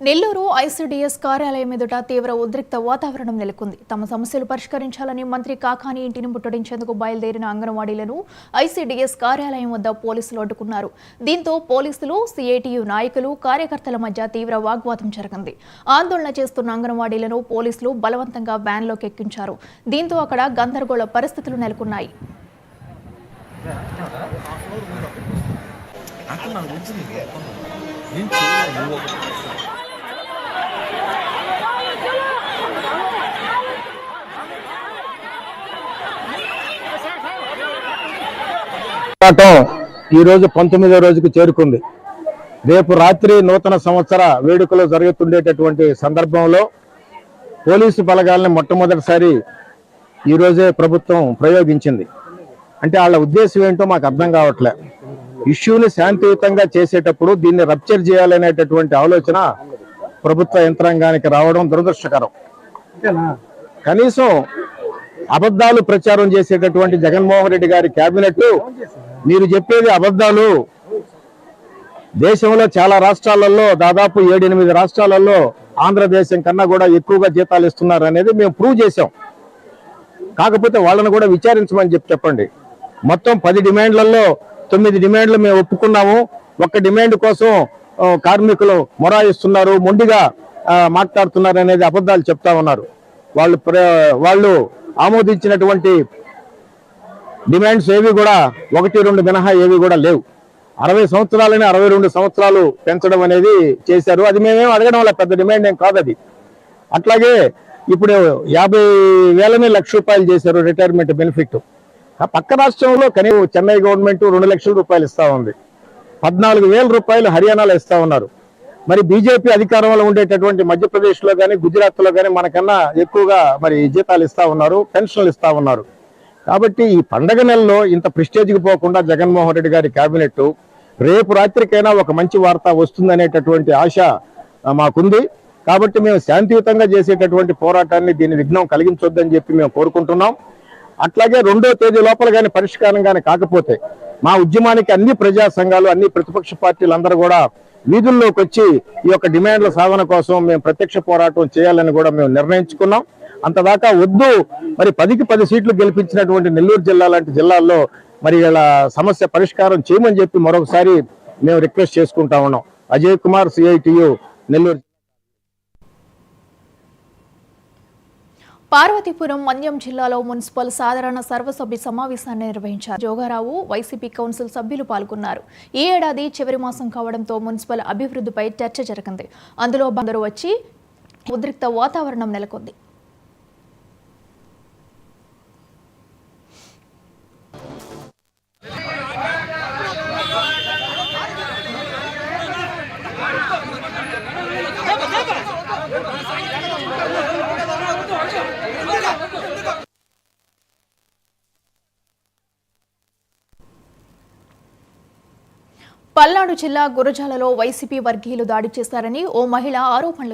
Nellore ICDS కార్యాలయం ఎదుట తీవ్ర ఉద్రిక్త వాతావరణం నెలకొంది. తమ సమస్యలు పరిష్కరించాలని మంత్రి కాకాని ఇంటిని ముట్టడించేందుకు బయలుదేరిన అంగన్వాడీలను ఐసీడీఎస్ కార్యాలయం వద్ద పోలీసులు అడ్డుకున్నారు. దీంతో పోలీసులు, సిఐటియు నాయకులు, కార్యకర్తల మధ్య తీవ్ర వాగ్వాదం జరిగింది. ఆందోళన చేస్తున్న అంగన్వాడీలను పోలీసులు బలవంతంగా వ్యాన్లోకి ఎక్కించారు. దీంతో అక్కడ గందరగోళ పరిస్థితులు నెలకొన్నాయి. ఈ రోజు 19వ రోజుకు చేరుకుంది. రేపు రాత్రి నూతన సంవత్సర వేడుకలు జరుగుతుండేటటువంటి సందర్భంలో పోలీసు బలగాల్ని మొట్టమొదటిసారి ఈ రోజే ప్రభుత్వం ప్రయోగించింది. అంటే వాళ్ళ ఉద్దేశం ఏంటో మాకు అర్థం కావట్లే. ఇష్యూని శాంతియుతంగా చేసేటప్పుడు దీన్ని రప్చర్ చేయాలనేటటువంటి ఆలోచన ప్రభుత్వ యంత్రాంగానికి రావడం దురదృష్టకరం. కనీసం అబద్ధాలు ప్రచారం చేసేటటువంటి జగన్మోహన్ రెడ్డి గారి కేబినెట్ మీరు చెప్పేది అబద్ధాలు. దేశంలో చాలా రాష్ట్రాలలో దాదాపు 7-8 రాష్ట్రాలలో ఆంధ్రదేశం కన్నా కూడా ఎక్కువగా జీతాలు ఇస్తున్నారు అనేది మేము ప్రూవ్ చేశాం. కాకపోతే వాళ్ళని కూడా విచారించమని చెప్పండి. మొత్తం 10 డిమాండ్లలో 9 డిమాండ్లు మేము ఒప్పుకున్నాము. ఒక్క డిమాండ్ కోసం కార్మికులు మొరాయిస్తున్నారు, మొండిగా మాట్లాడుతున్నారు అనేది అబద్ధాలు చెప్తా ఉన్నారు. వాళ్ళు ఆమోదించినటువంటి డిమాండ్స్ ఏవి కూడా 1-2 మినహా ఏవి కూడా లేవు. 60 సంవత్సరాలని 62 సంవత్సరాలు పెంచడం అనేది చేశారు. అది మేమేం అడగడం వల్ల పెద్ద డిమాండ్ ఏం కాదు అది. అట్లాగే ఇప్పుడు 50,000ని ₹1,00,000 చేశారు రిటైర్మెంట్ బెనిఫిట్. ఆ పక్క రాష్ట్రంలో కనీసం చెన్నై గవర్నమెంట్ ₹2,00,000 ఇస్తా ఉంది. ₹14,000 హర్యానాలో ఇస్తా ఉన్నారు. మరి బీజేపీ అధికారంలో ఉండేటటువంటి మధ్యప్రదేశ్లో కానీ గుజరాత్లో కానీ మనకన్నా ఎక్కువగా మరి జీతాలు ఇస్తా ఉన్నారు, పెన్షన్లు ఇస్తా ఉన్నారు. కాబట్టి ఈ పండగ నెలలో ఇంత ప్రెస్టేజ్కి పోకుండా జగన్మోహన్ రెడ్డి గారి కేబినెట్ రేపు రాత్రికైనా ఒక మంచి వార్త వస్తుందనేటటువంటి ఆశ మాకుంది. కాబట్టి మేము శాంతియుతంగా చేసేటటువంటి పోరాటాన్ని దీన్ని విఘ్నం కలిగించొద్దని చెప్పి మేము కోరుకుంటున్నాం. అట్లాగే 2వ తేదీ లోపల కానీ పరిష్కారం కానీ కాకపోతే మా ఉద్యమానికి అన్ని ప్రజా సంఘాలు, అన్ని ప్రతిపక్ష పార్టీలు అందరూ కూడా వీధుల్లోకి వచ్చి ఈ యొక్క డిమాండ్ల సాధన కోసం మేము ప్రత్యక్ష పోరాటం చేయాలని కూడా మేము నిర్ణయించుకున్నాం. అంతదాకా వద్దు. మరి 10కి 10 సీట్లు గెలిపించినటువంటి నెల్లూరు జిల్లా లాంటి జిల్లాల్లో మరి ఇలా సమస్య పరిష్కారం చేయమని చెప్పి మరొకసారి మేము రిక్వెస్ట్ చేసుకుంటా ఉన్నాం. అజయ్ కుమార్, సిఐటియు, నెల్లూరు. పార్వతీపురం మన్యం జిల్లాలో మున్సిపల్ సాధారణ సర్వసభ్య సమావేశాన్ని నిర్వహించారు. జోగారావు, వైసీపీ కౌన్సిల్ సభ్యులు పాల్గొన్నారు. ఈ ఏడాది చివరి మాసం కావడంతో మున్సిపల్ అభివృద్ధిపై చర్చ జరిగింది. అందులో అందరూ వచ్చి ఉద్రిక్త వాతావరణం నెలకొంది. పల్నాడు జిల్లా గురజాలలో వైసీపీ వర్గీయులు దాడి చేశారని ఓ మహిళ ఆరోపణలు